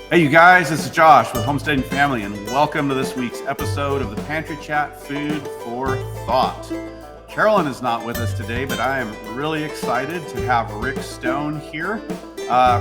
Hey, you guys, this is Josh with Homesteading Family, and welcome to this week's episode of the Pantry Chat Food for Thought. Carolyn is not with us today, but I am really excited to have Rick Stone here.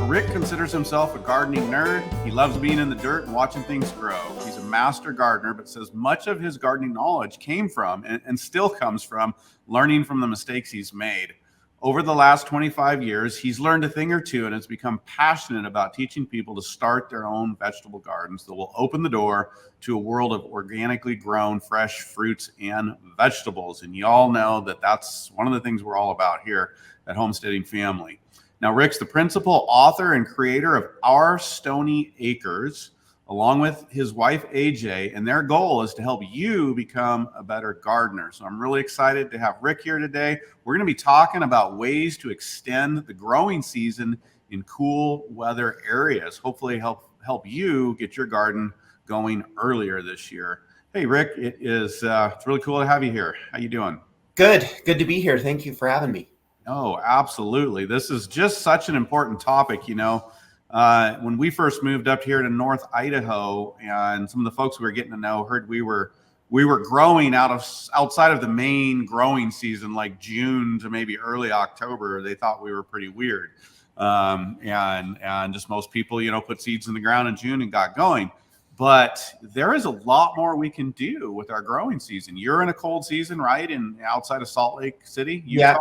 Rick considers himself a gardening nerd. He loves being in the dirt and watching things grow. He's a master gardener, but says much of his gardening knowledge came from and still comes from learning from the mistakes he's made. Over the last 25 years, he's learned a thing or two and has become passionate about teaching people to start their own vegetable gardens that will open the door to a world of organically grown fresh fruits and vegetables. And you all know that that's one of the things we're all about here at Homesteading Family. Now, Rick's the principal author and creator of Our Stony Acres, along with his wife, AJ, and their goal is to help you become a better gardener. So I'm really excited to have Rick here today. We're going to be talking about ways to extend the growing season in cool weather areas, hopefully help you get your garden going earlier this year. Hey, Rick, it's really cool to have you here. How you doing? Good to be here. Thank you for having me. Oh, absolutely. This is just such an important topic, when we first moved up here to North Idaho, and some of the folks we were getting to know heard we were growing outside of the main growing season, like June to maybe early October. They thought we were pretty weird, and just most people, put seeds in the ground in June and got going. But there is a lot more we can do with our growing season. You're in a cold season, right? And outside of Salt Lake City, Utah.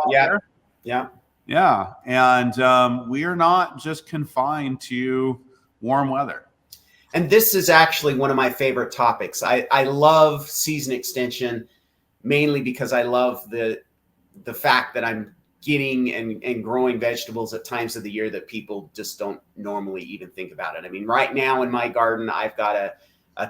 Yeah. And we are not just confined to warm weather. And this is actually one of my favorite topics. I love season extension, mainly because I love the fact that I'm getting and growing vegetables at times of the year that people just don't normally even think about it. I mean, right now in my garden, I've got a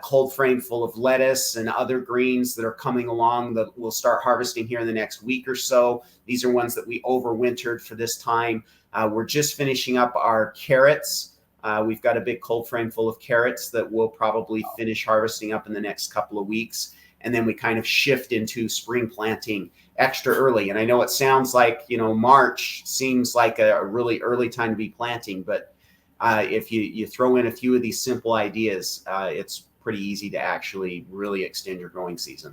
cold frame full of lettuce and other greens that are coming along that we'll start harvesting here in the next week or so. These are ones that we overwintered for this time. We're just finishing up our carrots. We've got a big cold frame full of carrots that we'll probably finish harvesting up in the next couple of weeks. And then we kind of shift into spring planting extra early. And I know it sounds like, March seems like a really early time to be planting, but if you throw in a few of these simple ideas, it's pretty easy to actually really extend your growing season.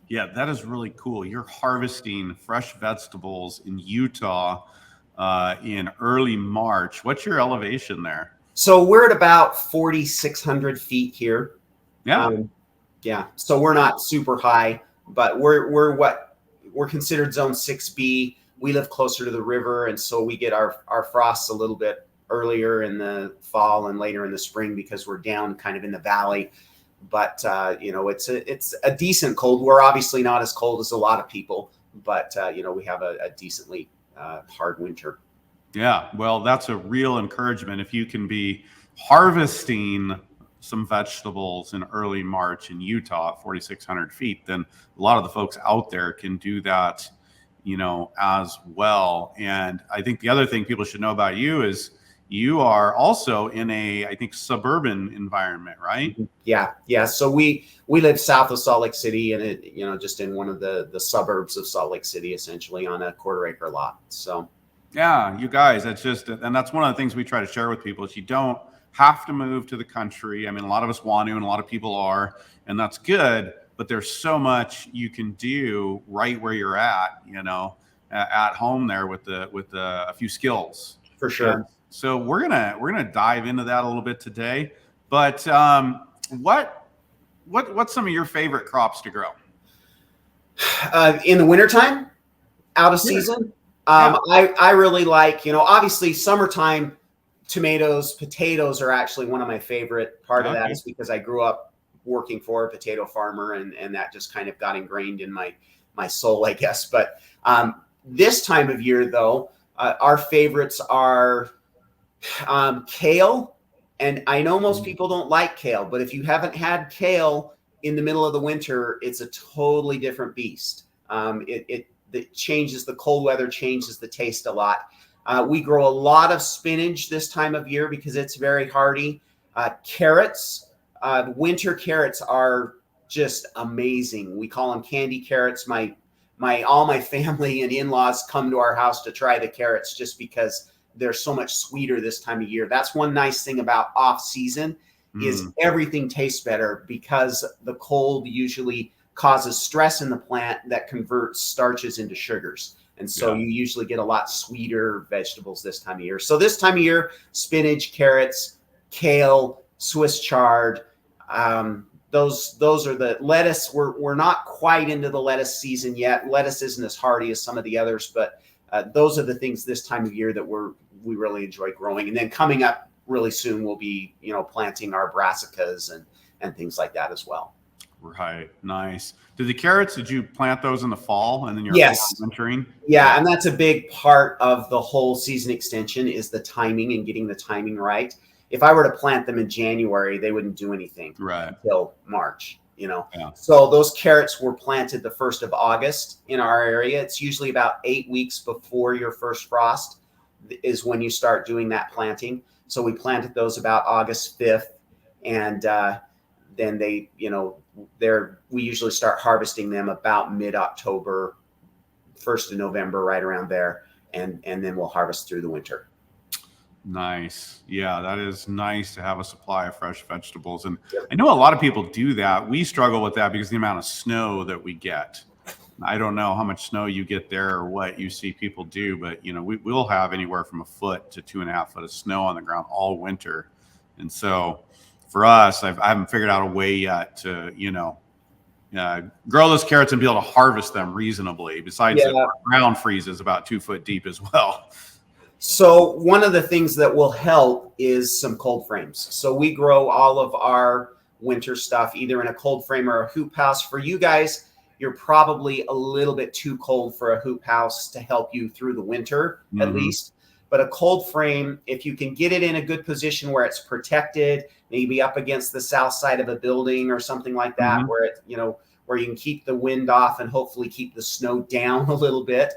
Yeah, that is really cool. You're harvesting fresh vegetables in Utah in early March. What's your elevation there? So we're at about 4,600 feet here. Yeah. So we're not super high, but we're considered zone 6B. We live closer to the river, and so we get our frosts a little bit earlier in the fall and later in the spring because we're down kind of in the valley. But it's a decent cold. We're obviously not as cold as a lot of people, but we have a decently hard winter. Yeah, well, that's a real encouragement. If you can be harvesting some vegetables in early March in Utah at 4,600 feet, then a lot of the folks out there can do that, as well. And I think the other thing people should know about you is you are also in I think, suburban environment, right? Yeah. So we live south of Salt Lake City, and just in one of the suburbs of Salt Lake City, essentially on a quarter-acre lot. So yeah, you guys, that's one of the things we try to share with people is you don't have to move to the country. I mean, a lot of us want to, and a lot of people are, and that's good. But there's so much you can do right where you're at, at home there with a few skills. For sure. So we're gonna dive into that a little bit today. But what's some of your favorite crops to grow? In the wintertime, out of season, I really like, obviously summertime tomatoes, potatoes are actually one of my favorite. Part of that is because I grew up working for a potato farmer, and that just kind of got ingrained in my soul, I guess. But this time of year, though, our favorites are kale. And I know most people don't like kale, but if you haven't had kale in the middle of the winter, it's a totally different beast. It changes, the cold weather changes the taste a lot. We grow a lot of spinach this time of year because it's very hardy. Carrots, winter carrots are just amazing. We call them candy carrots. All my family and in-laws come to our house to try the carrots just because they're so much sweeter this time of year. That's one nice thing about off season is everything tastes better because the cold usually causes stress in the plant that converts starches into sugars. And so you usually get a lot sweeter vegetables this time of year. So this time of year, spinach, carrots, kale, Swiss chard, those are the lettuce. We're not quite into the lettuce season yet. Lettuce isn't as hardy as some of the others, but those are the things this time of year that we really enjoy growing. And then coming up really soon, we'll be, planting our brassicas and things like that as well. Right. Nice. Did you plant those in the fall and then you're wintering? Yeah. And that's a big part of the whole season extension is the timing and getting the timing right. If I were to plant them in January, they wouldn't do anything until March, Yeah. So those carrots were planted the 1st of August in our area. It's usually about 8 weeks before your first frost is when you start doing that planting. So we planted those about August 5th. And then they, we usually start harvesting them about mid-October, 1st of November, right around there. And then we'll harvest through the winter. Nice. Yeah, that is nice to have a supply of fresh vegetables. And I know a lot of people do that. We struggle with that because of the amount of snow that we get. I don't know how much snow you get there or what you see people do, but we'll have anywhere from 1 foot to 2.5 foot of snow on the ground all winter. And so for us, I haven't figured out a way yet to, grow those carrots and be able to harvest them reasonably. Besides, the ground freezes about 2 foot deep as well. So one of the things that will help is some cold frames. So we grow all of our winter stuff either in a cold frame or a hoop house. For you guys, you're probably a little bit too cold for a hoop house to help you through the winter, at least. But a cold frame, if you can get it in a good position where it's protected, maybe up against the south side of a building or something like that, where it, where you can keep the wind off and hopefully keep the snow down a little bit.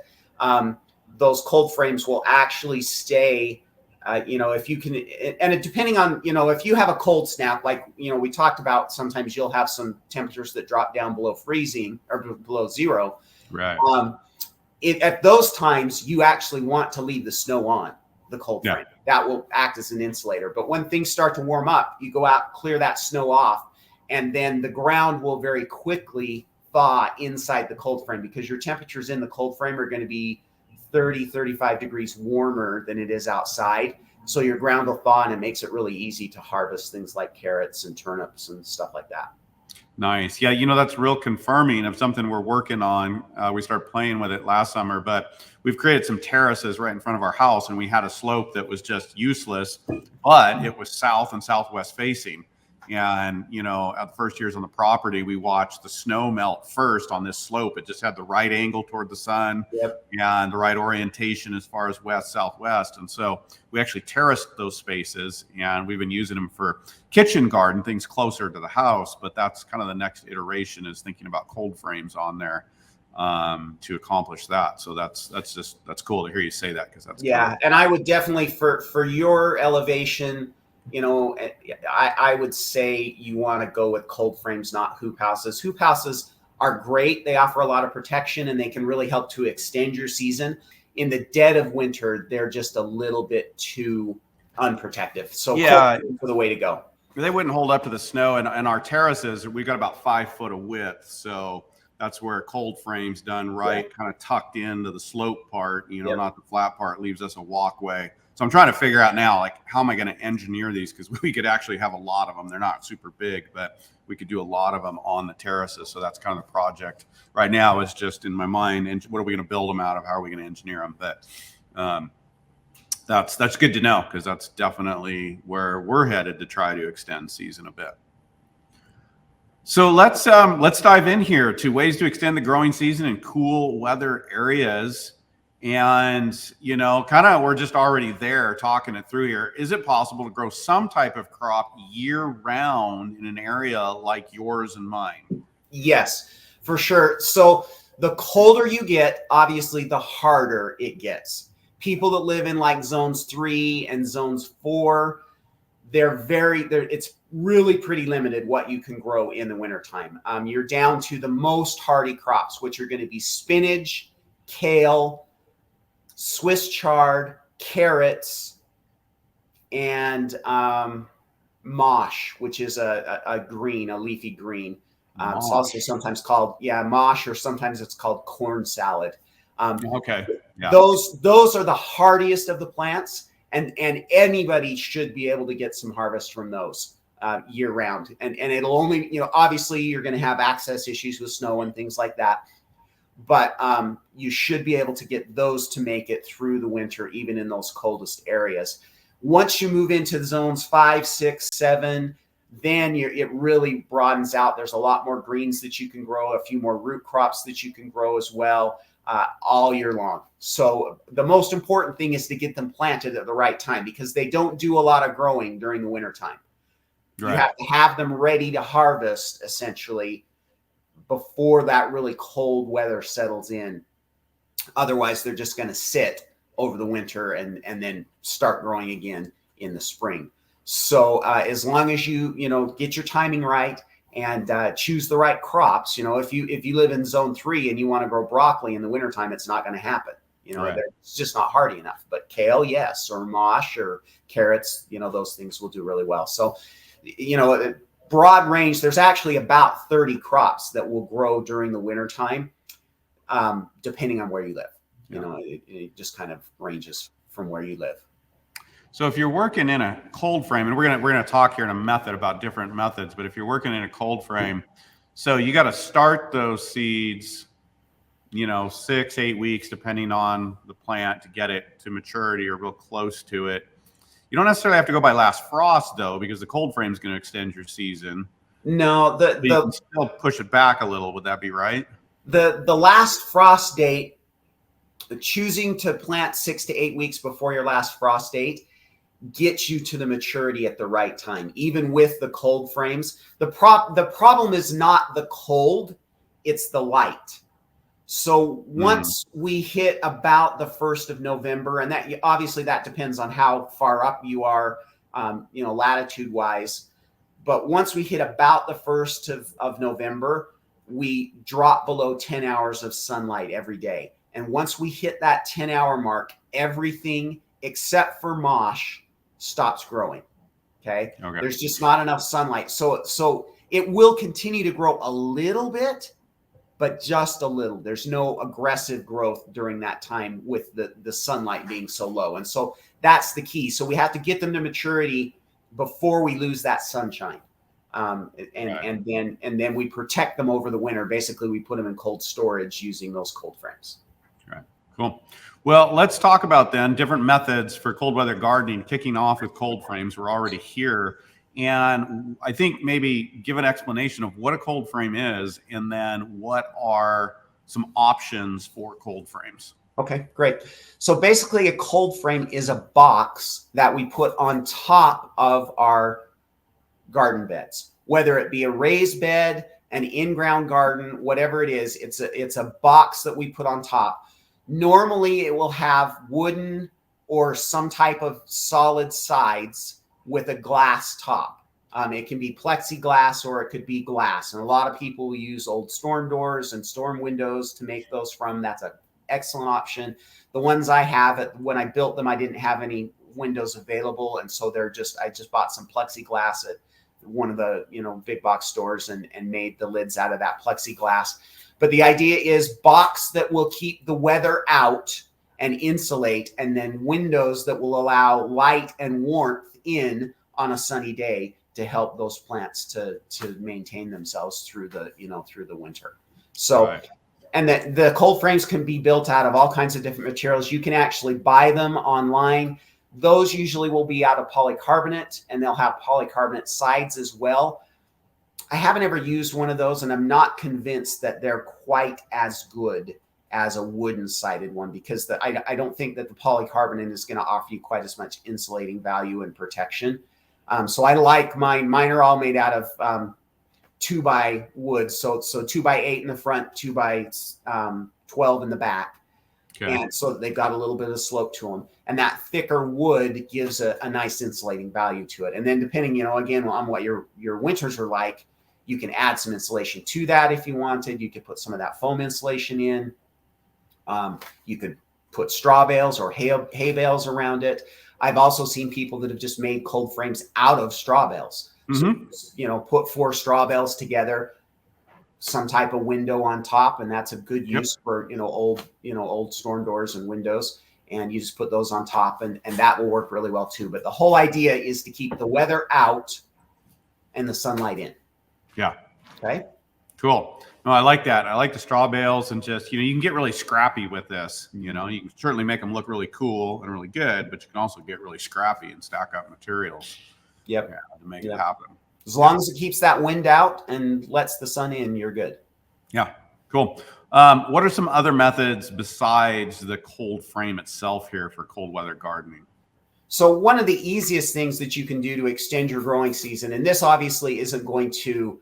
Those cold frames will actually stay, if you can, and depending on, if you have a cold snap, like, we talked about, sometimes you'll have some temperatures that drop down below freezing or below zero. Right. At those times, you actually want to leave the snow on the cold frame. That will act as an insulator. But when things start to warm up, you go out, clear that snow off, and then the ground will very quickly thaw inside the cold frame because your temperatures in the cold frame are going to be 30, 35 degrees warmer than it is outside. So your ground will thaw and it makes it really easy to harvest things like carrots and turnips and stuff like that. Nice. Yeah, that's real confirming of something we're working on. We started playing with it last summer, but we've created some terraces right in front of our house, and we had a slope that was just useless, but it was south and southwest facing. And, at the first years on the property, we watched the snow melt first on this slope. It just had the right angle toward the sun and the right orientation as far as west, southwest. And so we actually terraced those spaces, and we've been using them for kitchen garden, things closer to the house. But that's kind of the next iteration, is thinking about cold frames on there to accomplish that. So that's cool to hear you say that, because that's cool. And I would definitely, for your elevation, I would say you want to go with cold frames, not hoop houses. Hoop houses are great. They offer a lot of protection and they can really help to extend your season. In the dead of winter, they're just a little bit too unprotective. So cold frames are the way to go. They wouldn't hold up to the snow. And our terraces, we've got about 5 foot of width. So that's where cold frames done right, kind of tucked into the slope part, not the flat part, leaves us a walkway. So I'm trying to figure out now, like, how am I going to engineer these? Because we could actually have a lot of them. They're not super big, but we could do a lot of them on the terraces. So that's kind of the project right now, is just in my mind. And what are we going to build them out of? How are we going to engineer them? But that's good to know, because that's definitely where we're headed to try to extend season a bit. So let's dive in here to ways to extend the growing season in cool weather areas. And, we're just already there talking it through here. Is it possible to grow some type of crop year round in an area like yours and mine? Yes, for sure. So the colder you get, obviously, the harder it gets. People that live in like zones 3 and zones 4, it's really pretty limited what you can grow in the wintertime. You're down to the most hardy crops, which are going to be spinach, kale, Swiss chard, carrots, and mosh, which is a green, a leafy green. It's also sometimes called mosh, or sometimes it's called corn salad. Okay. Yeah. Those are the hardiest of the plants, and anybody should be able to get some harvest from those year round. And it'll only, obviously you're going to have access issues with snow and things like that, but you should be able to get those to make it through the winter, even in those coldest areas. Once you move into zones 5, 6, 7, then it really broadens out. There's a lot more greens that you can grow, a few more root crops that you can grow as well, all year long. So the most important thing is to get them planted at the right time, because they don't do a lot of growing during the winter time. Right. You have to have them ready to harvest essentially before that really cold weather settles in. Otherwise, they're just going to sit over the winter and then start growing again in the spring. So as long as you get your timing right and choose the right crops, if you live in zone 3 and you want to grow broccoli in the wintertime, it's not going to happen. Right. It's just not hardy enough. But kale, yes, or mosh or carrots, those things will do really well. So, broad range, there's actually about 30 crops that will grow during the wintertime, depending on where you live. Yeah. It just kind of ranges from where you live. So if you're working in a cold frame, and we're gonna talk here in a method about different methods, but if you're working in a cold frame, so you got to start those seeds, 6, 8 weeks, depending on the plant, to get it to maturity or real close to it. You don't necessarily have to go by last frost though, because the cold frame is going to extend your season. No, you can still push it back a little. Would that be right? The last frost date, choosing to plant 6 to 8 weeks before your last frost date, gets you to the maturity at the right time, even with the cold frames. The problem is not the cold, it's the light. So once we hit about the 1st of November, and that obviously that depends on how far up you are, latitude wise. But once we hit about the 1st of November, we drop below 10 hours of sunlight every day. And once we hit that 10-hour mark, everything except for mosh stops growing. Okay. There's just not enough sunlight. So it will continue to grow a little bit, but just a little. There's no aggressive growth during that time with the sunlight being so low. And so that's the key. So we have to get them to maturity before we lose that sunshine. And then we protect them over the winter. Basically, we put them in cold storage using those cold frames. Right. Cool. Well, let's talk about then different methods for cold weather gardening, kicking off with cold frames. We're already here. And I think maybe give an explanation of what a cold frame is, and then what are some options for cold frames. Okay, great. So basically a cold frame is a box that we put on top of our garden beds, whether it be a raised bed, an in-ground garden, whatever it is, it's a box that we put on top. Normally it will have wooden or some type of solid sides with a glass top. It can be plexiglass or it could be glass. And a lot of people use old storm doors and storm windows to make those from. That's an excellent option. The ones I have, when I built them, I didn't have any windows available. And so I just bought some plexiglass at one of the, big box stores and made the lids out of that plexiglass. But the idea is box that will keep the weather out and insulate, and then windows that will allow light and warmth in on a sunny day to help those plants to maintain themselves through the winter. So, right. And the cold frames can be built out of all kinds of different materials. You can actually buy them online. Those usually will be out of polycarbonate, and they'll have polycarbonate sides as well. I haven't ever used one of those, and I'm not convinced that they're quite as good as a wooden sided one, because I don't think that the polycarbonate is going to offer you quite as much insulating value and protection. So I like mine. Mine are all made out of 2x wood. So 2x8 in the front, 2x12 in the back. Okay. And so they've got a little bit of slope to them. And that thicker wood gives a nice insulating value to it. And then depending, again, on what your winters are like, you can add some insulation to that if you wanted. You could put some of that foam insulation in. You could put straw bales or hay bales around it. I've also seen people that have just made cold frames out of straw bales. Mm-hmm. So, put 4 straw bales together, some type of window on top, and that's a good use for, old storm doors and windows. And you just put those on top, and that will work really well too. But the whole idea is to keep the weather out and the sunlight in. Yeah. Okay. Cool. No, I like that. I like the straw bales, and just, you can get really scrappy with this. You can certainly make them look really cool and really good, but you can also get really scrappy and stack up materials. Yep. To make it happen. As long as it keeps that wind out and lets the sun in, you're good. Yeah. Cool. What are some other methods besides the cold frame itself here for cold weather gardening? So one of the easiest things that you can do to extend your growing season, and this obviously isn't going to,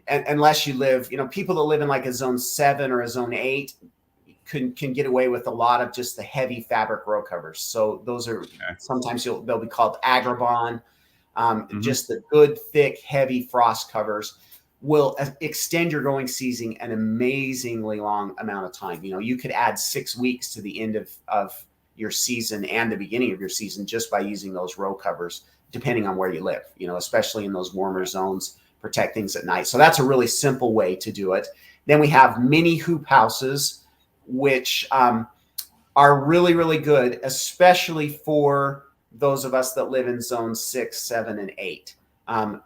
unless you live, people that live in like a zone 7 or a zone 8 can get away with a lot of just the heavy fabric row covers. So those are sometimes they'll be called agribon. Just the good, thick, heavy frost covers will extend your growing season an amazingly long amount of time. You could add 6 weeks to the end of your season and the beginning of your season just by using those row covers, depending on where you live, especially in those warmer zones, protect things at night. So that's a really simple way to do it. Then we have mini hoop houses, which are really, really good, especially for those of us that live in zones 6, 7, and 8. 7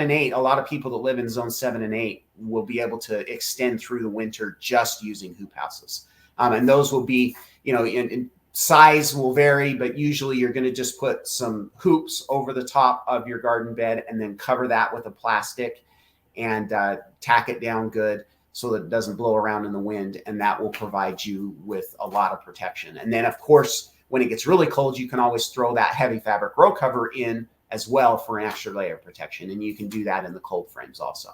and 8, a lot of people that live in zone 7 and 8 will be able to extend through the winter just using hoop houses. And those will be, in size will vary, but usually you're going to just put some hoops over the top of your garden bed and then cover that with a plastic and tack it down good so that it doesn't blow around in the wind. And that will provide you with a lot of protection. And then, of course, when it gets really cold, you can always throw that heavy fabric row cover in as well for an extra layer of protection. And you can do that in the cold frames also.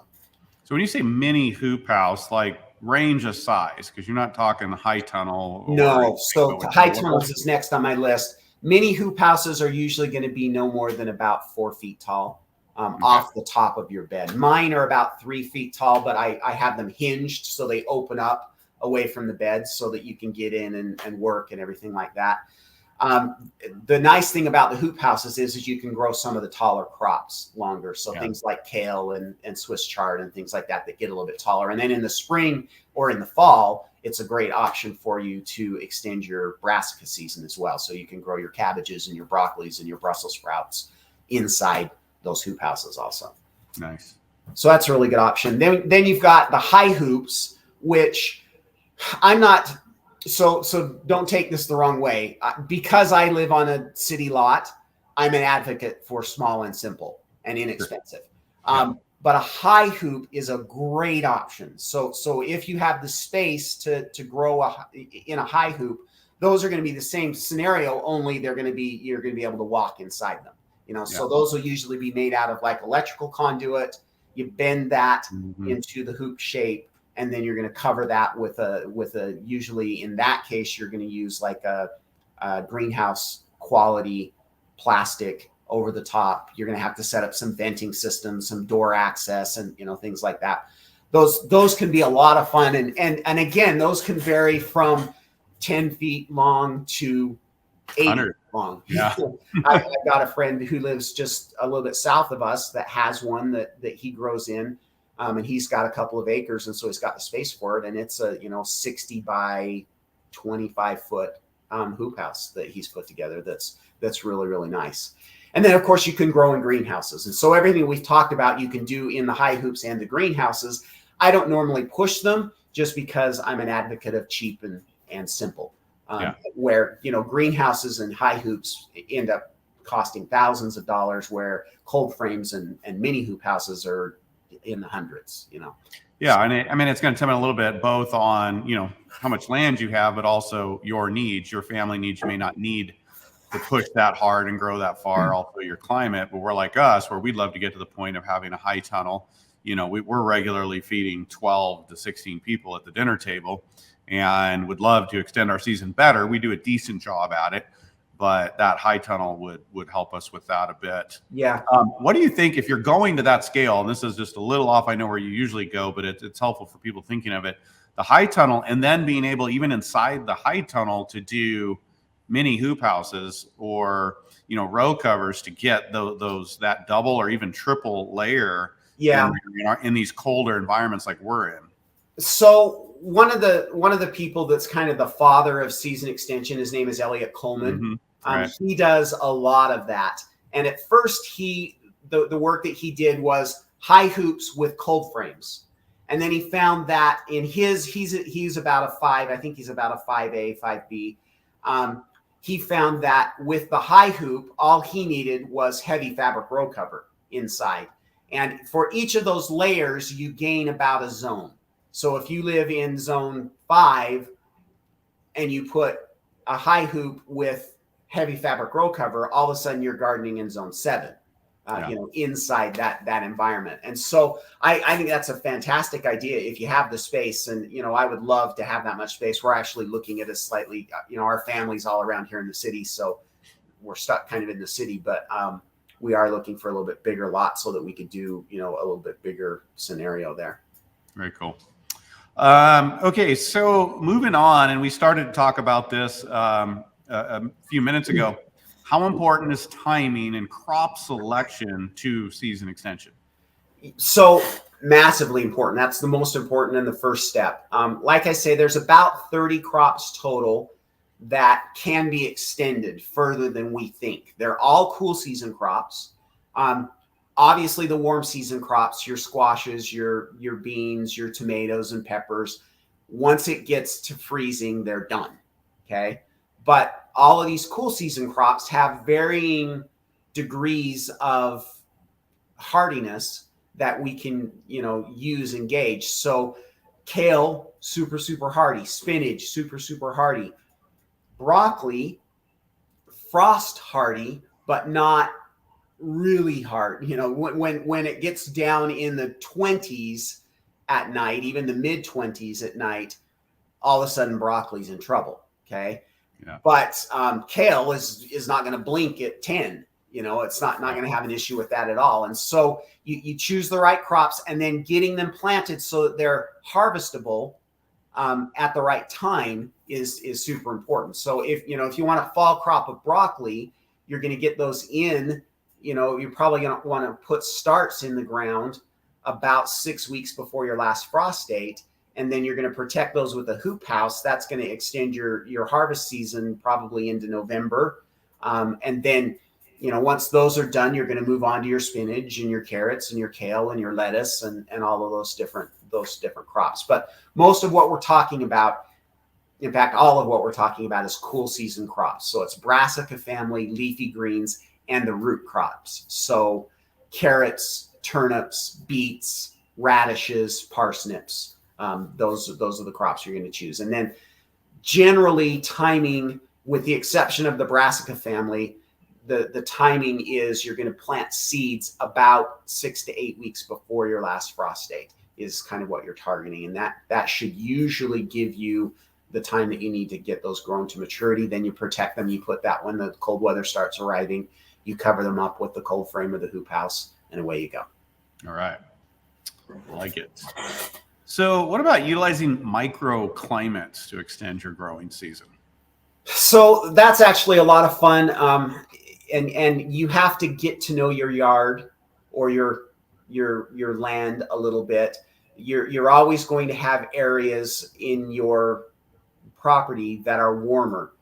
So when you say mini hoop house, like range of size, because you're not talking high tunnel. No. So high tunnels is next on my list. Mini hoop houses are usually going to be no more than about 4 feet tall off the top of your bed. Mine are about 3 feet tall, but I have them hinged so they open up away from the bed so that you can get in and work and everything like that. The nice thing about the hoop houses is you can grow some of the taller crops longer. So things like kale and Swiss chard and things like that get a little bit taller. And then in the spring or in the fall, it's a great option for you to extend your brassica season as well. So you can grow your cabbages and your broccolis and your Brussels sprouts inside those hoop houses also. Nice. So that's a really good option. Then you've got the high hoops, which I'm not... So don't take this the wrong way. Because I live on a city lot, I'm an advocate for small and simple and inexpensive. But a high hoop is a great option. So if you have the space to grow in a high hoop, those are going to be the same scenario, only you're going to be able to walk inside them. So those will usually be made out of like electrical conduit. You bend that into the hoop shape. And then you're going to cover that with a usually in that case, you're going to use like a greenhouse quality plastic over the top. You're going to have to set up some venting systems, some door access and, things like that. Those can be a lot of fun. And again, those can vary from 10 feet long to 80 long. Yeah. I've got a friend who lives just a little bit south of us that has one that he grows in. And he's got a couple of acres, and so he's got the space for it. And it's a 60 by 25 foot hoop house that he's put together. That's really, really nice. And then of course you can grow in greenhouses. And so everything we've talked about, you can do in the high hoops and the greenhouses. I don't normally push them just because I'm an advocate of cheap and simple. Where greenhouses and high hoops end up costing thousands of dollars, where cold frames and mini hoop houses are in the hundreds. Yeah, and it's going to depend a little bit both on how much land you have, but also your needs, your family needs. You may not need to push that hard and grow that far, also your climate. But we're like us, where we'd love to get to the point of having a high tunnel. We're regularly feeding 12 to 16 people at the dinner table, and would love to extend our season better. We do a decent job at it, but that high tunnel would help us with that a bit. Yeah. What do you think if you're going to that scale? And this is just a little off. I know where you usually go, but it's helpful for people thinking of it. the high tunnel, and then being able, even inside the high tunnel, to do mini hoop houses or, row covers to get that double or even triple layer in these colder environments like we're in. So one of the people that's kind of the father of season extension, his name is Elliot Coleman. Mm-hmm. Right. He does a lot of that. And at first the work that he did was high hoops with cold frames. And then he found that in he's about a 5, I think he's about a 5A, 5B. He found that with the high hoop, all he needed was heavy fabric row cover inside. And for each of those layers, you gain about a zone. So if you live in zone 5 and you put a high hoop with heavy fabric row cover, all of a sudden you're gardening in zone 7. Inside that environment. And so I think that's a fantastic idea if you have the space. And, I would love to have that much space. We're actually looking at a slightly, our family's all around here in the city. So we're stuck kind of in the city, but we are looking for a little bit bigger lot so that we could do, a little bit bigger scenario there. Very cool. Okay. So moving on, and we started to talk about this a few minutes ago. How important is timing and crop selection to season extension? So massively important. That's the most important and the first step. Like I say, there's about 30 crops total that can be extended further than we think. They're all cool season crops. Obviously, the warm season crops, your squashes, your beans, your tomatoes and peppers, once it gets to freezing, they're done. Okay. But all of these cool season crops have varying degrees of hardiness that we can, use and gauge. So kale, super, super hardy. Spinach, super, super hardy. Broccoli, frost hardy, but not really hard. When it gets down in the 20s at night, even the mid 20s at night, all of a sudden broccoli's in trouble. Okay. Yeah. But kale is not going to blink at 10. It's not going to have an issue with that at all. And so you choose the right crops and then getting them planted so that they're harvestable at the right time is super important. So if you want a fall crop of broccoli, you're going to get those in. You're probably going to want to put starts in the ground about 6 weeks before your last frost date. And then you're going to protect those with a hoop house. That's going to extend your harvest season probably into November. And then, once those are done, you're going to move on to your spinach and your carrots and your kale and your lettuce and all of those different crops. But most of what we're talking about, in fact, all of what we're talking about is cool season crops. So it's brassica family, leafy greens, and the root crops. So carrots, turnips, beets, radishes, parsnips. Those are the crops you're going to choose. And then generally timing, with the exception of the brassica family, the timing is you're going to plant seeds about 6 to 8 weeks before your last frost date is kind of what you're targeting. And that should usually give you the time that you need to get those grown to maturity. Then you protect them. You put that when the cold weather starts arriving, you cover them up with the cold frame or the hoop house, and away you go. All right. I like it. So what about utilizing microclimates to extend your growing season? So that's actually a lot of fun. And you have to get to know your yard or your land a little bit. You're always going to have areas in your property that are warmer.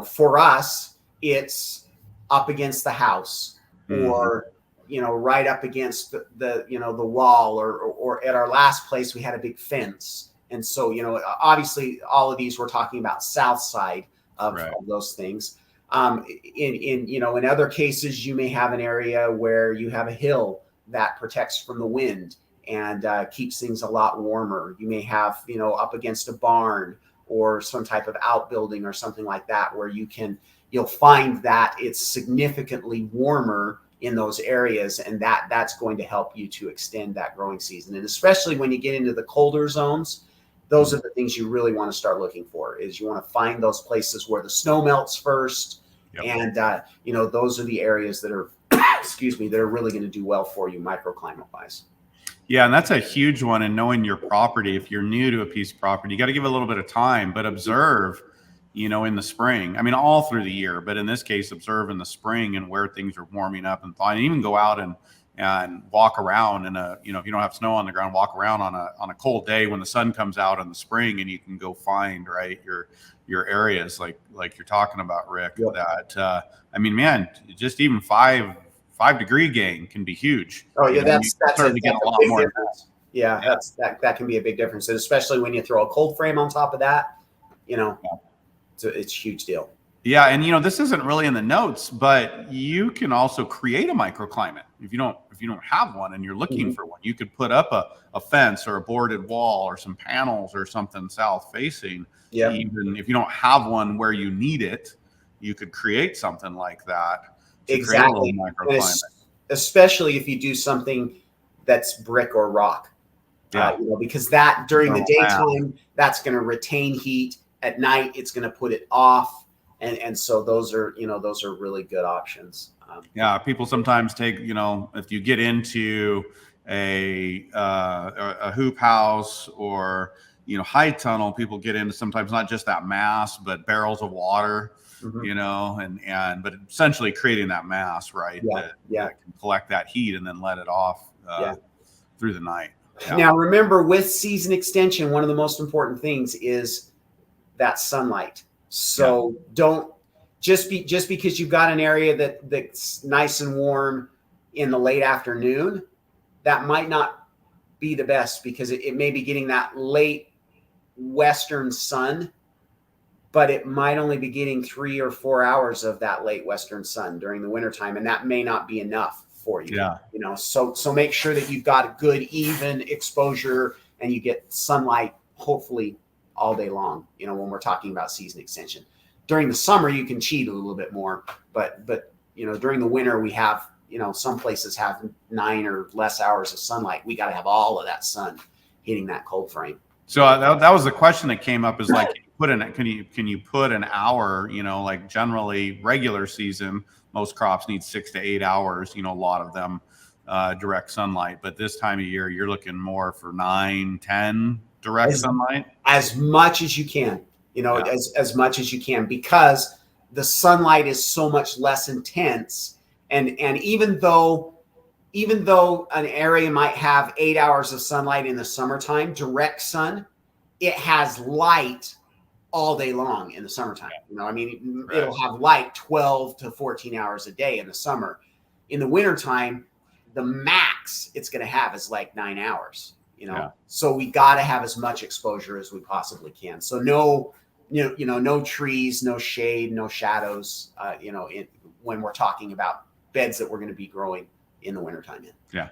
For us, it's up against the house or right up against the wall or at our last place, we had a big fence. And so, obviously all of these we're talking about south side of those things. In other cases, you may have an area where you have a hill that protects from the wind and keeps things a lot warmer. You may have, up against a barn or some type of outbuilding or something like that, where you'll find that it's significantly warmer in those areas, and that's going to help you to extend that growing season. And especially when you get into the colder zones, those are the things you really want to start looking for. Is you want to find those places where the snow melts first. Yep. And those are the areas that are that are really going to do well for you microclimate wise. Yeah, and that's a huge one. And knowing your property, if you're new to a piece of property, you got to give it a little bit of time, but observe, in the spring. I mean, all through the year, but in this case, observe in the spring and where things are warming up and thawing. And even go out and walk around in a, if you don't have snow on the ground, walk around on a cold day when the sun comes out in the spring, and you can go find your areas like you're talking about, Rick. Yep. That I mean, man, just even 5 degree gain can be huge. Oh yeah, that's a get a lot big more difference. Yeah, that can be a big difference, and especially when you throw a cold frame on top of that, it's a huge deal. Yeah, and this isn't really in the notes, but you can also create a microclimate. If you don't have one and you're looking for one, you could put up a fence or a boarded wall or some panels or something south facing. Yeah. Even if you don't have one where you need it, you could create something like that. Exactly. Microclimate. Especially if you do something that's brick or rock. Yeah. Because that during the daytime, that's going to retain heat. At night, it's going to put it off. And so those are really good options. Yeah, people sometimes take, if you get into a hoop house or high tunnel, people get into sometimes not just that mass, but barrels of water, but essentially creating that mass, right? Yeah, that can collect that heat and then let it off through the night. Yeah. Now, remember, with season extension, one of the most important things is that sunlight. So don't just because you've got an area that's nice and warm in the late afternoon, that might not be the best, because it may be getting that late western sun, but it might only be getting 3 or 4 hours of that late western sun during the wintertime, and that may not be enough for you. Yeah. So make sure that you've got a good even exposure and you get sunlight hopefully all day long, when we're talking about season extension. During the summer, you can cheat a little bit more, but during the winter, we have, some places have 9 or less hours of sunlight. We got to have all of that sun hitting that cold frame. So that was the question that came up, is like, can you put an hour, like generally regular season, most crops need 6 to 8 hours, a lot of them direct sunlight, but this time of year, you're looking more for 9, 10 direct sunlight. As much as you can, as much as you can, because the sunlight is so much less intense. And even though an area might have 8 hours of sunlight in the summertime, direct sun, it has light all day long in the summertime. It'll have light 12 to 14 hours a day in the summer. In the wintertime, the max it's going to have is like 9 hours. So we got to have as much exposure as we possibly can. So no trees, no shade, no shadows, when we're talking about beds that we're going to be growing in the wintertime in. Yeah.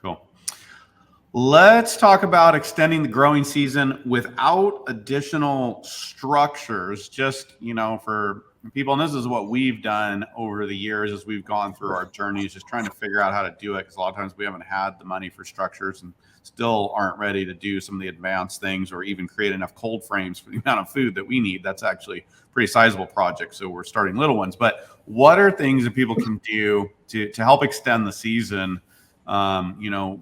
Cool. Let's talk about extending the growing season without additional structures, just, for people. And this is what we've done over the years as we've gone through our journeys, just trying to figure out how to do it. Because a lot of times we haven't had the money for structures and still aren't ready to do some of the advanced things or even create enough cold frames for the amount of food that we need. That's actually a pretty sizable project. So we're starting little ones. But what are things that people can do to help extend the season,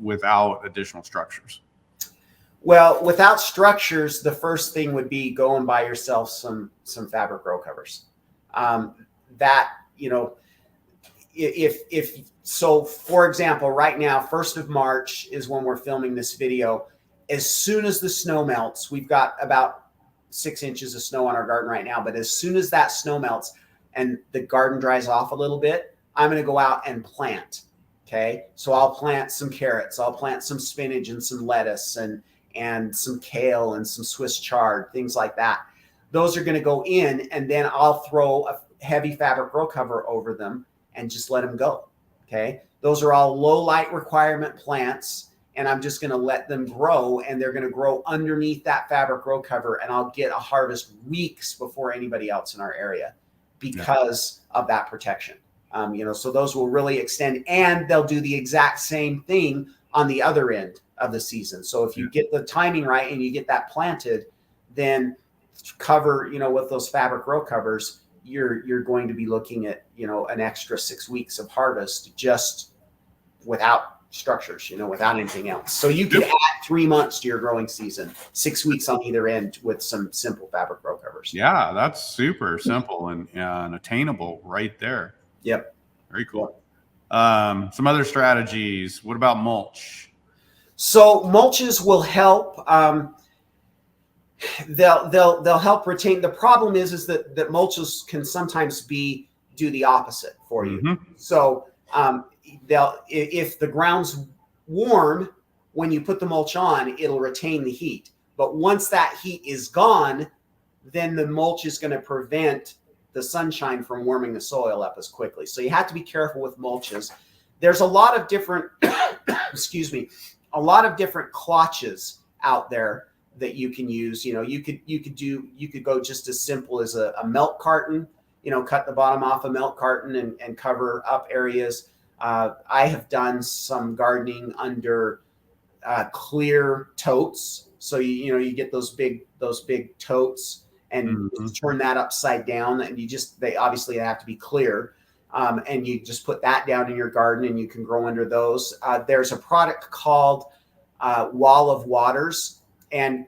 without additional structures? Well, without structures, the first thing would be go and buy yourself some fabric row covers. If so, for example, right now, 1st of March is when we're filming this video. As soon as the snow melts, we've got about 6 inches of snow on our garden right now. But as soon as that snow melts and the garden dries off a little bit, I'm going to go out and plant. Okay. So I'll plant some carrots, I'll plant some spinach and some lettuce and some kale and some Swiss chard, things like that. Those are going to go in, and then I'll throw a heavy fabric row cover over them and just let them go. Okay. Those are all low light requirement plants, and I'm just going to let them grow, and they're going to grow underneath that fabric row cover, and I'll get a harvest weeks before anybody else in our area because of that protection. So those will really extend, and they'll do the exact same thing on the other end of the season. So if you get the timing right and you get that planted, then cover, with those fabric row covers, you're going to be looking at, an extra 6 weeks of harvest just without structures, without anything else. So you can add 3 months to your growing season, 6 weeks on either end with some simple fabric row covers. Yeah, that's super simple and attainable right there. Yep. Very cool. Yep. Some other strategies. What about mulch? So mulches will help. They'll help retain. The problem is that mulches can sometimes do the opposite for you. Mm-hmm. So if the ground's warm, when you put the mulch on, it'll retain the heat. But once that heat is gone, then the mulch is going to prevent the sunshine from warming the soil up as quickly. So you have to be careful with mulches. There's a lot of different, a lot of different clotches out there that you can use. You could go just as simple as a milk carton, cut the bottom off a milk carton and cover up areas. I have done some gardening under clear totes. So you get those big totes and turn that upside down, and they obviously have to be clear. And you just put that down in your garden and you can grow under those. There's a product called Wall of Waters, and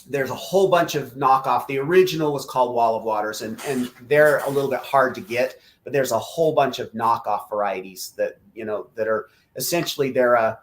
there's a whole bunch of knockoff. The original was called Wall of Waters, and they're a little bit hard to get, but there's a whole bunch of knockoff varieties that are essentially they're a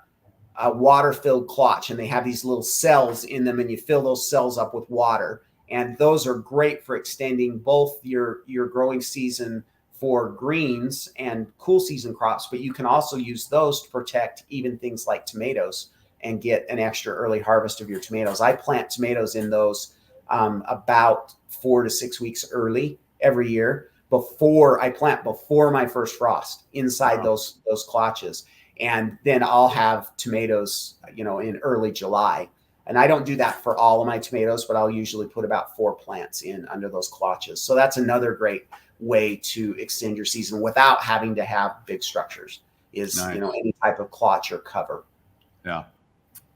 water-filled clotch, and they have these little cells in them, and you fill those cells up with water. And those are great for extending both your growing season for greens and cool season crops, but you can also use those to protect even things like tomatoes and get an extra early harvest of your tomatoes. I plant tomatoes in those about 4 to 6 weeks early every year before my first frost inside those clotches. And then I'll have tomatoes, in early July. And I don't do that for all of my tomatoes, but I'll usually put about 4 plants in under those clotches. So that's another great way to extend your season without having to have big structures is, nice. Any type of clotch or cover. Yeah.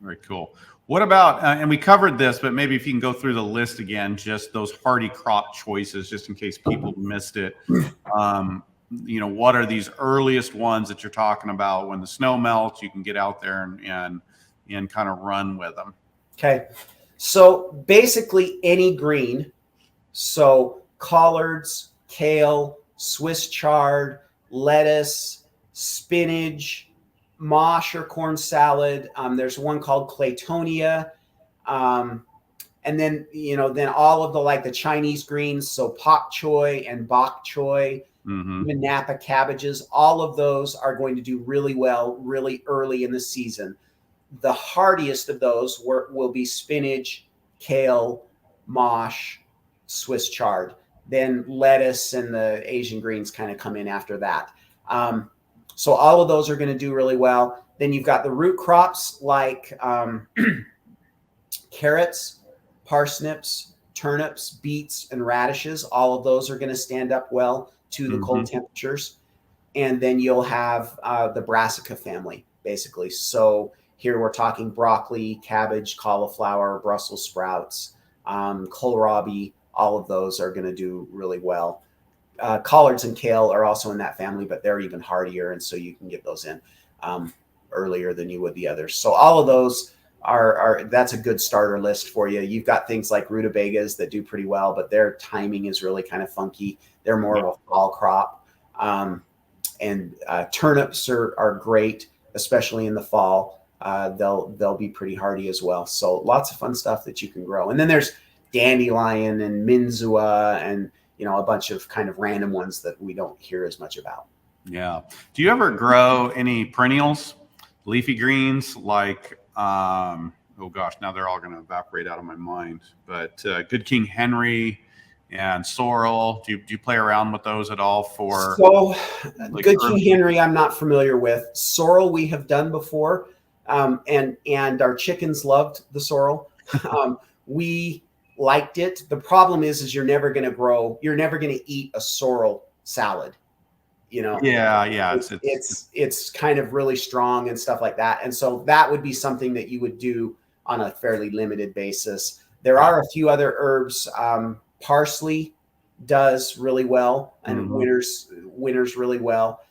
Very cool. What about, and we covered this, but maybe if you can go through the list again, just those hardy crop choices, just in case people missed it. What are these earliest ones that you're talking about? When the snow melts, you can get out there and kind of run with them. Okay. So basically any green, so collards, kale, Swiss chard, lettuce, spinach, mosh or corn salad. There's one called Claytonia. And then, then all of the Chinese greens. So pak choy and bok choy, even Napa cabbages, all of those are going to do really well, really early in the season. The hardiest of those will be spinach, kale, mosh, Swiss chard. Then lettuce and the Asian greens kind of come in after that. So all of those are going to do really well. Then you've got the root crops like carrots, parsnips, turnips, beets, and radishes. All of those are going to stand up well to the cold temperatures. And then you'll have the brassica family, basically. So here we're talking broccoli, cabbage, cauliflower, Brussels sprouts, kohlrabi. All of those are going to do really well. Collards and kale are also in that family, but they're even hardier, and so you can get those in earlier than you would the others. So all of those that's a good starter list for you. You've got things like rutabagas that do pretty well, but their timing is really kind of funky. They're more of a fall crop. And turnips are great, especially in the fall. They'll be pretty hardy as well. So lots of fun stuff that you can grow. And then there's dandelion and minzua and a bunch of kind of random ones that we don't hear as much about. Yeah. Do you ever grow any perennials, leafy greens like oh gosh, now they're all going to evaporate out of my mind. But Good King Henry and sorrel, do you play around with those at all? So Good King Henry, I'm not familiar with. Sorrel we have done before, and our chickens loved the sorrel. We liked it. The problem is you're never going to eat a sorrel salad. Yeah. It's kind of really strong and stuff like that. And so that would be something that you would do on a fairly limited basis. There are a few other herbs. Parsley does really well and winters really well.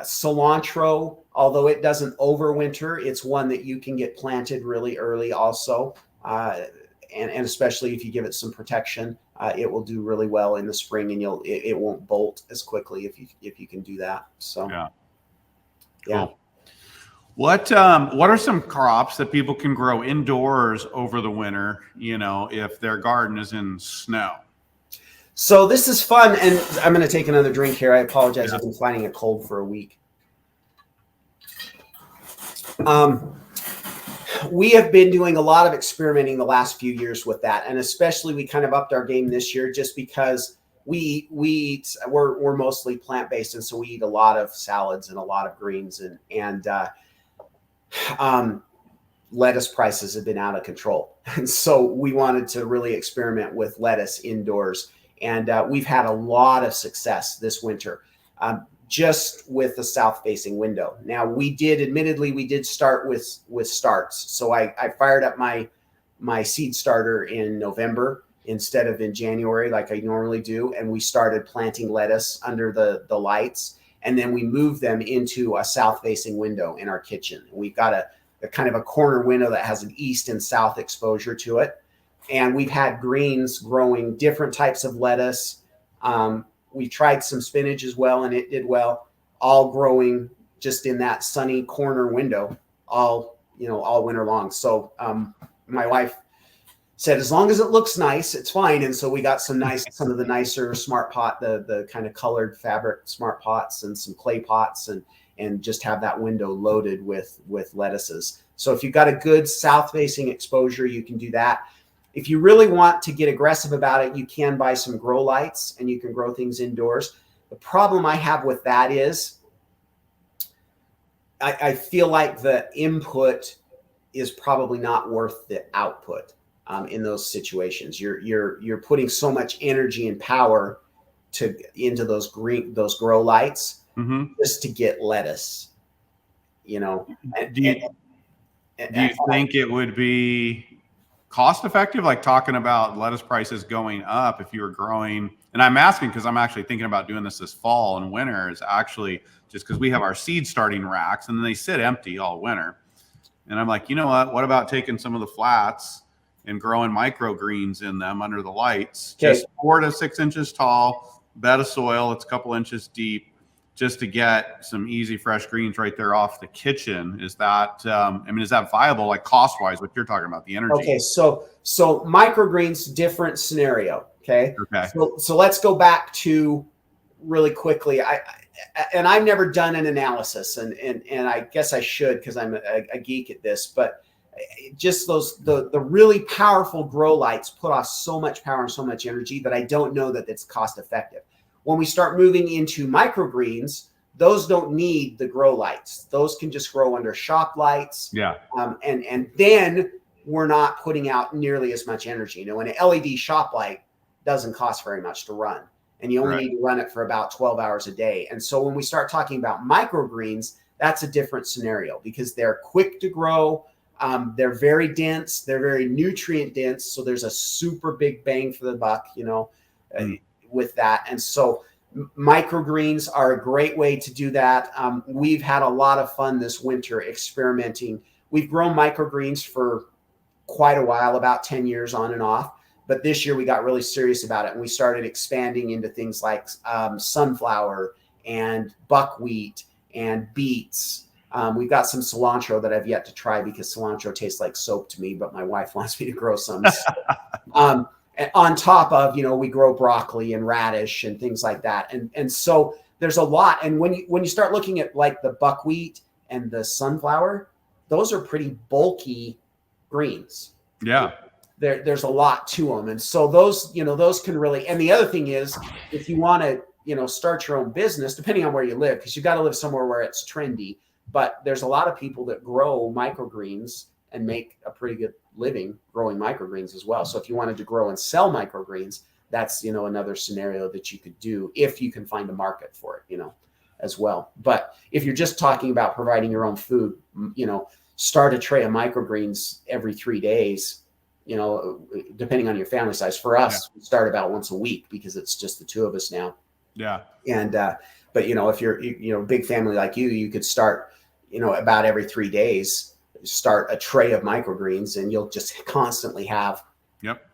Cilantro, although it doesn't overwinter, it's one that you can get planted really early also. And especially if you give it some protection, it will do really well in the spring, and it won't bolt as quickly if you can do that. So Yeah. yeah. Cool. What are some crops that people can grow indoors over the winter, if their garden is in snow? So this is fun, and I'm going to take another drink here. I apologize. I've been fighting a cold for a week. We have been doing a lot of experimenting the last few years with that, and especially we kind of upped our game this year just because we're mostly plant-based, and so we eat a lot of salads and a lot of greens, and lettuce prices have been out of control. And so we wanted to really experiment with lettuce indoors. And we've had a lot of success this winter, just with the south-facing window. Now, we did start with starts. So I fired up my seed starter in November instead of in January like I normally do. And we started planting lettuce under the lights. And then we moved them into a south-facing window in our kitchen. And we've got a kind of a corner window that has an east and south exposure to it. And we've had greens growing, different types of lettuce. We tried some spinach as well, and it did well, all growing just in that sunny corner window all winter long. So my wife said, as long as it looks nice, it's fine. And so we got some of the nicer smart pot, the kind of colored fabric smart pots, and some clay pots, and just have that window loaded with lettuces. So if you've got a good south-facing exposure, you can do that. If you really want to get aggressive about it, you can buy some grow lights and you can grow things indoors. The problem I have with that is I feel like the input is probably not worth the output in those situations. You're putting so much energy and power into those grow lights just to get lettuce. Do you think it would be cost effective, like talking about lettuce prices going up if you were growing? And I'm asking because I'm actually thinking about doing this fall and winter, is actually just because we have our seed starting racks and then they sit empty all winter. And I'm like, you know what about taking some of the flats and growing microgreens in them under the lights, just 4 to 6 inches tall, bed of soil, it's a couple inches deep, just to get some easy fresh greens right there off the kitchen. Is that is that viable, like cost wise, what you're talking about, the energy? Okay, so microgreens, different scenario. Okay. So let's go back to really quickly. I've never done an analysis, and I guess I should, because I'm a geek at this, but just the really powerful grow lights put off so much power and so much energy that I don't know that it's cost effective. When we start moving into microgreens, those don't need the grow lights. Those can just grow under shop lights. Yeah. And then we're not putting out nearly as much energy. An LED shop light doesn't cost very much to run, and you only need to run it for about 12 hours a day. And so when we start talking about microgreens, that's a different scenario because they're quick to grow. They're very dense. They're very nutrient dense. So there's a super big bang for the buck, with that. And so microgreens are a great way to do that. We've had a lot of fun this winter experimenting. We've grown microgreens for quite a while, about 10 years on and off. But this year we got really serious about it, and we started expanding into things like sunflower and buckwheat and beets. We've got some cilantro that I've yet to try because cilantro tastes like soap to me, but my wife wants me to grow some. On top of, we grow broccoli and radish and things like that. And so there's a lot. And when you start looking at like the buckwheat and the sunflower, those are pretty bulky greens. Yeah. There's a lot to them. And so those can really, and the other thing is, if you want to, start your own business, depending on where you live, because you got to live somewhere where it's trendy, but there's a lot of people that grow microgreens and make a pretty good living growing microgreens as well. So if you wanted to grow and sell microgreens, that's, another scenario that you could do if you can find a market for it, as well. But if you're just talking about providing your own food, start a tray of microgreens every 3 days, depending on your family size. For us, we start about once a week because it's just the two of us now. Yeah. And, But, if you're, a big family like you could start, about every 3 days, start a tray of microgreens, and you'll just constantly have, Yep.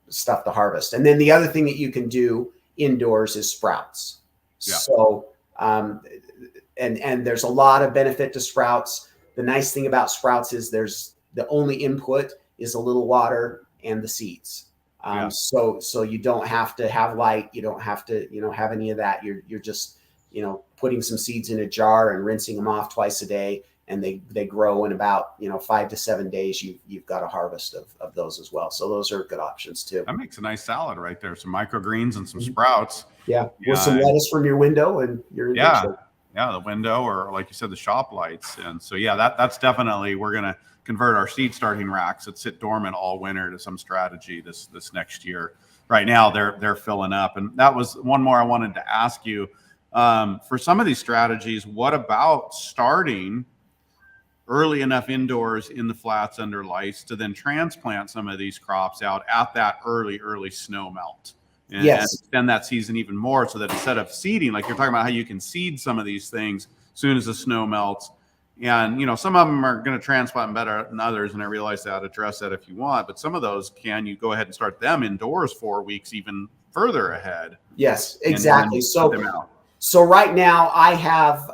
stuff to harvest. And then the other thing that you can do indoors is sprouts. Yeah. So, and there's a lot of benefit to sprouts. The nice thing about sprouts is the only input is a little water and the seeds. So you don't have to have light. You don't have to, have any of that. You're just, putting some seeds in a jar and rinsing them off twice a day. And they grow in about, 5 to 7 days. You've got a harvest of those as well. So those are good options too. That makes a nice salad right there. Some microgreens and some sprouts. Yeah. With some lettuce from your window, and you're in good shape. Yeah, the window, or like you said, the shop lights. And so, that's definitely, we're going to convert our seed starting racks that sit dormant all winter to some strategy this next year. Right now, they're filling up. And that was one more I wanted to ask you. For some of these strategies, what about starting early enough indoors in the flats under lights to then transplant some of these crops out at that early snow melt? And extend that season even more, so that instead of seeding, like you're talking about how you can seed some of these things as soon as the snow melts. And, some of them are going to transplant better than others. And I realize that, address that if you want, but some of those you go ahead and start them indoors 4 weeks, even further ahead. Yes, exactly. So right now I have,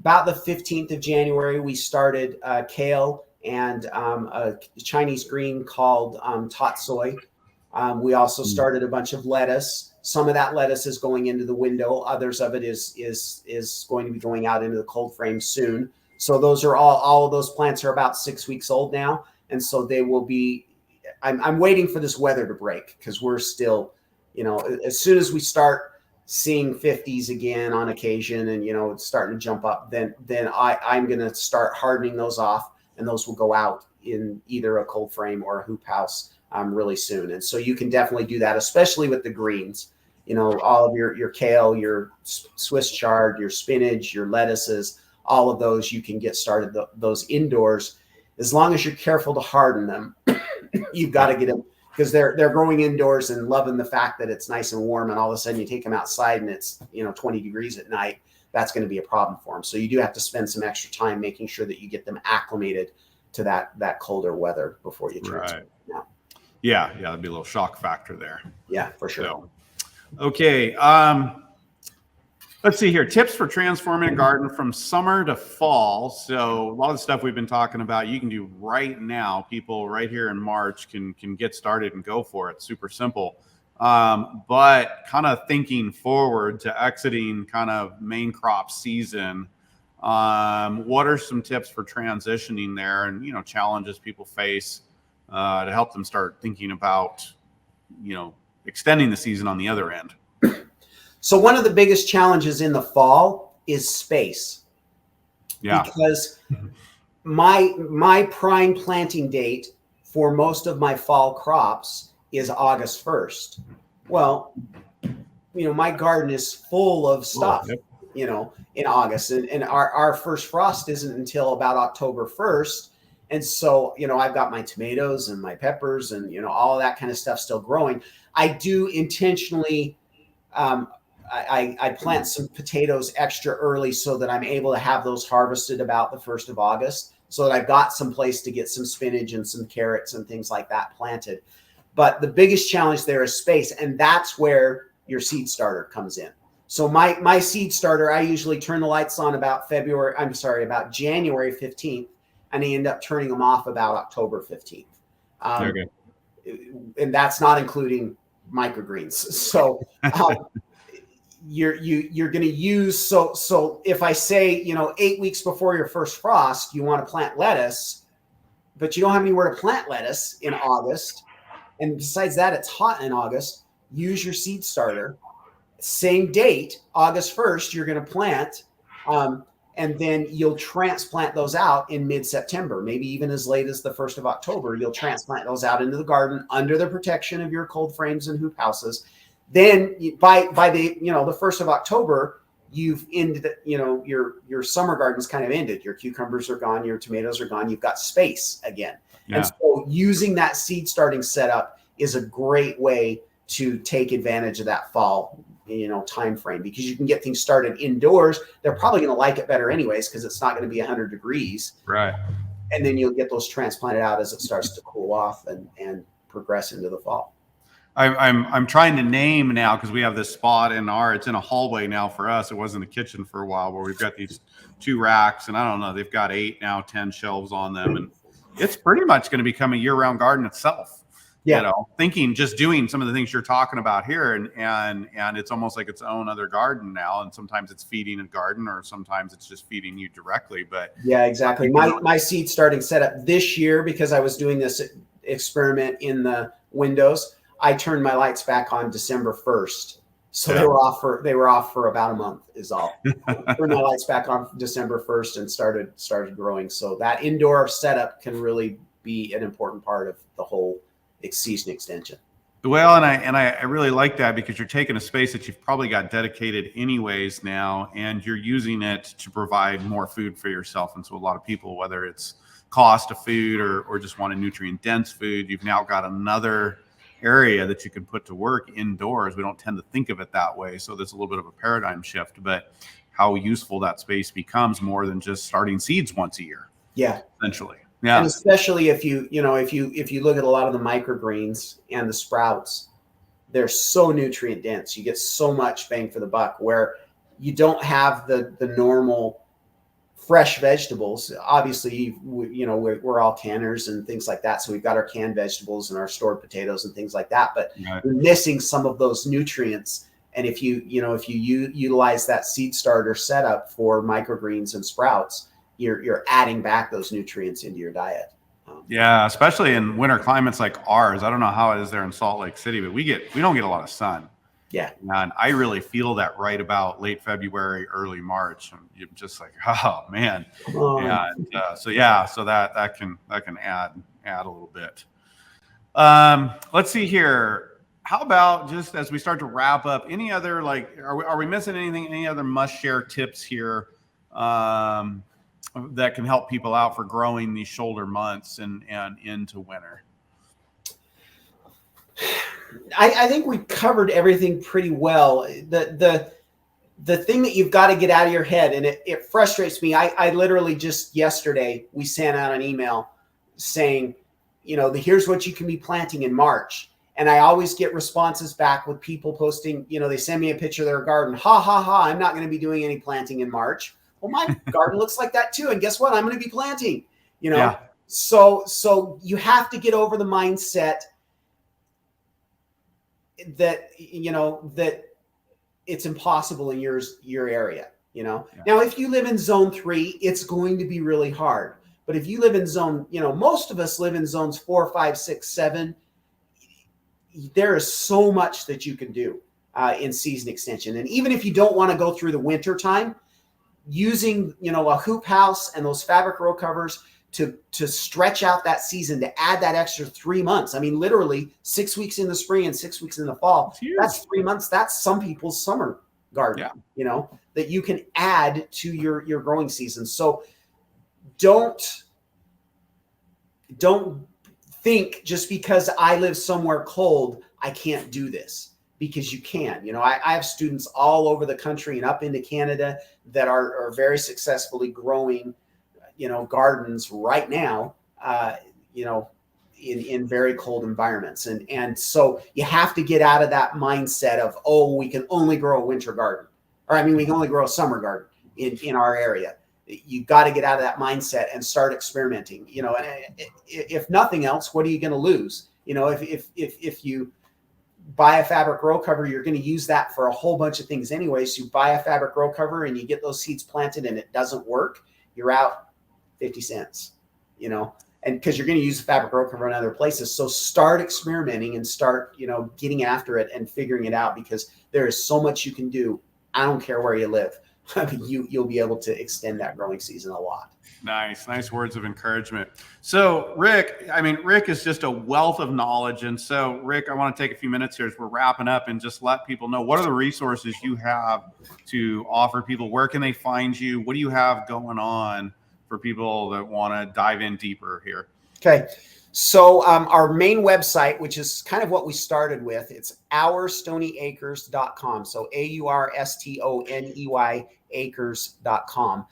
about the 15th of January, we started kale and a Chinese green called tatsoi. We also started a bunch of lettuce. Some of that lettuce is going into the window. Others of it is going to be going out into the cold frame soon. So those are all of those plants are about 6 weeks old now. And so they will be, I'm waiting for this weather to break, because we're still, as soon as we start seeing 50s again on occasion, and, it's starting to jump up, then I'm going to start hardening those off, and those will go out in either a cold frame or a hoop house really soon. And so you can definitely do that, especially with the greens, all of your kale, your Swiss chard, your spinach, your lettuces, all of those, you can get started those indoors, as long as you're careful to harden them. You've got to get them, because they're growing indoors and loving the fact that it's nice and warm, and all of a sudden you take them outside and it's 20 degrees at night. That's going to be a problem for them. So you do have to spend some extra time making sure that you get them acclimated to that colder weather before you transplant them out. Yeah, that'd be a little shock factor there. Yeah, for sure. So, okay, let's see here. Tips for transforming a garden from summer to fall. So a lot of the stuff we've been talking about, you can do right now. People right here in March can get started and go for it. Super simple. But kind of thinking forward to exiting kind of main crop season, what are some tips for transitioning there, and, challenges people face to help them start thinking about, extending the season on the other end? So one of the biggest challenges in the fall is space. Yeah. Because my prime planting date for most of my fall crops is August 1st. Well, my garden is full of stuff, in August, and our first frost isn't until about October 1st. And so, I've got my tomatoes and my peppers and, all of that kind of stuff still growing. I do intentionally, I plant some potatoes extra early so that I'm able to have those harvested about the 1st of August, so that I've got some place to get some spinach and some carrots and things like that planted. But the biggest challenge there is space, and that's where your seed starter comes in. So my seed starter, I usually turn the lights on about January 15th, and I end up turning them off about October 15th. Okay. And that's not including microgreens. So you're going to use, so if I say, 8 weeks before your first frost, you want to plant lettuce, but you don't have anywhere to plant lettuce in August. And besides that, it's hot in August. Use your seed starter. Same date, August 1st, you're going to plant, and then you'll transplant those out in mid-September, maybe even as late as the 1st of October. You'll transplant those out into the garden under the protection of your cold frames and hoop houses. Then by the the 1st of October, you've ended, your summer garden's kind of ended. Your cucumbers are gone, your tomatoes are gone. You've got space again. Yeah. And so using that seed starting setup is a great way to take advantage of that fall time frame, because you can get things started indoors. They're probably going to like it better anyways, because it's not going to be 100 degrees. Right. And then you'll get those transplanted out as it starts to cool off and progress into the fall. I'm trying to name now, because we have this spot it's in a hallway now for us. It wasn't a kitchen for a while, where we've got these 2 racks, and I don't know, they've got 8 now, 10 shelves on them, and it's pretty much going to become a year-round garden itself. Yeah. Thinking just doing some of the things you're talking about here, and it's almost like its own other garden now. And sometimes it's feeding a garden, or sometimes it's just feeding you directly. But yeah, exactly. My seed starting setup this year, because I was doing this experiment in the windows, I turned my lights back on December 1st. So they were off for about a month is all. Turned my lights back on December 1st and started growing. So that indoor setup can really be an important part of the whole season extension. Well, and I really like that, because you're taking a space that you've probably got dedicated anyways now, and you're using it to provide more food for yourself. And so a lot of people, whether it's cost of food or just want a nutrient dense food, you've now got another area that you can put to work indoors. We don't tend to think of it that way. So there's a little bit of a paradigm shift, but how useful that space becomes, more than just starting seeds once a year. Yeah. Essentially. Yeah. And especially if you look at a lot of the microgreens and the sprouts, they're so nutrient dense. You get so much bang for the buck, where you don't have the normal fresh vegetables. Obviously, we're all canners and things like that. So we've got our canned vegetables and our stored potatoes and things like that, but Right. You're missing some of those nutrients. And if you utilize that seed starter setup for microgreens and sprouts, you're adding back those nutrients into your diet. Yeah, especially in winter climates like ours. I don't know how it is there in Salt Lake City, but we don't get a lot of sun. Yeah. And I really feel that right about late February, early March. And you're just like, oh man. And so that can add a little bit. Let's see here. How about, just as we start to wrap up, any other, are we missing anything? Any other must share tips here that can help people out for growing these shoulder months and into winter? I think we covered everything pretty well. The thing that you've got to get out of your head, and it frustrates me. I literally just yesterday, we sent out an email saying, here's what you can be planting in March. And I always get responses back with people posting, they send me a picture of their garden. Ha, ha, ha. I'm not going to be doing any planting in March. Well, my garden looks like that too. And guess what? I'm going to be planting, Yeah. So you have to get over the mindset that, that it's impossible in your area, Yeah. Now, if you live in zone 3, it's going to be really hard. But if you live in zone, most of us live in zones 4, 5, 6, 7. There is so much that you can do in season extension. And even if you don't want to go through the winter time, using, a hoop house and those fabric row covers to stretch out that season, to add that extra 3 months. I mean, literally 6 weeks in the spring and 6 weeks in the fall. That's 3 months. That's some people's summer garden, that you can add to your growing season. So don't think just because I live somewhere cold, I can't do this, because you can. I have students all over the country and up into Canada that are very successfully growing, gardens right now, in very cold environments. And so you have to get out of that mindset of, we can only grow a winter garden, we can only grow a summer garden in our area. You got to get out of that mindset and start experimenting, and if nothing else, what are you going to lose? If you buy a fabric row cover, you're going to use that for a whole bunch of things anyway. So you buy a fabric row cover and you get those seeds planted and it doesn't work, you're out 50 cents, and because you're going to use the fabric row cover in other places. So start experimenting and start, getting after it and figuring it out, because there is so much you can do. I don't care where you live. You'll be able to extend that growing season a lot. Nice words of encouragement. So Rick is just a wealth of knowledge. And so Rick, I want to take a few minutes here as we're wrapping up and just let people know, what are the resources you have to offer people? Where can they find you? What do you have going on for people that want to dive in deeper here? Okay. So our main website, which is kind of what we started with, it's ourstoneyacres.com. So AURSTONEY acres.com.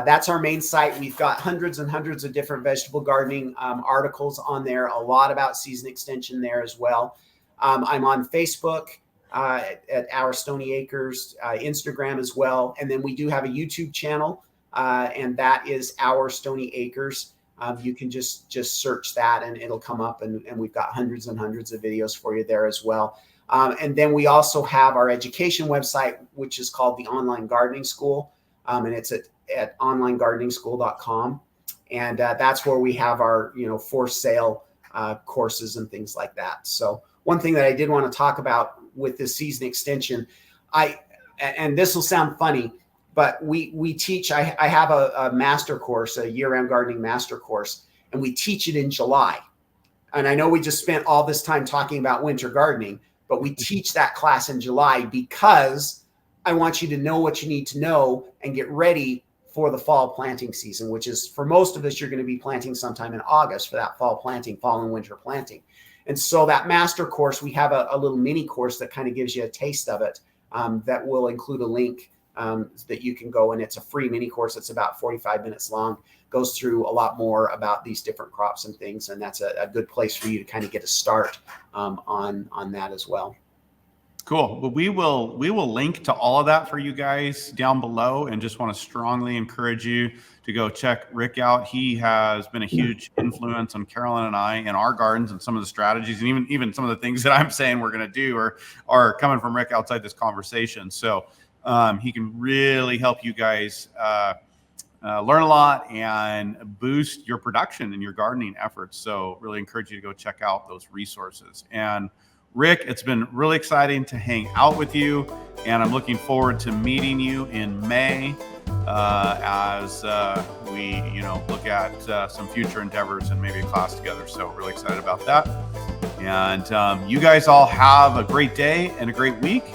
That's our main site. We've got hundreds and hundreds of different vegetable gardening articles on there, a lot about season extension there as well. I'm on Facebook at Our Stony Acres, Instagram as well. And then we do have a YouTube channel, and that is Our Stony Acres. You can just search that and it'll come up, and we've got hundreds and hundreds of videos for you there as well. And then we also have our education website, which is called the Online Gardening School, and it's at onlinegardeningschool.com. And that's where we have our, for sale courses and things like that. So one thing that I did want to talk about with this season extension, and this will sound funny, but we teach, I have a master course, a year-round gardening master course, and we teach it in July. And I know we just spent all this time talking about winter gardening, but we teach that class in July because I want you to know what you need to know and get ready for the fall planting season, which is, for most of us, you're going to be planting sometime in August for that fall planting, fall and winter planting. And so that master course, we have a little mini course that kind of gives you a taste of it, that will include a link that you can go, and it's a free mini course. It's about 45 minutes long, goes through a lot more about these different crops and things. And that's a good place for you to kind of get a start on that as well. Cool. Well, we will link to all of that for you guys down below, and just want to strongly encourage you to go check Rick out. He has been a huge influence on Carolyn and I in our gardens, and some of the strategies, and even some of the things that I'm saying we're going to do are coming from Rick outside this conversation. So he can really help you guys learn a lot and boost your production and your gardening efforts. So really encourage you to go check out those resources. And Rick, it's been really exciting to hang out with you, and I'm looking forward to meeting you in May as we, look at some future endeavors and maybe a class together. So really excited about that. And you guys all have a great day and a great week,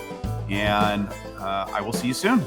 and I will see you soon.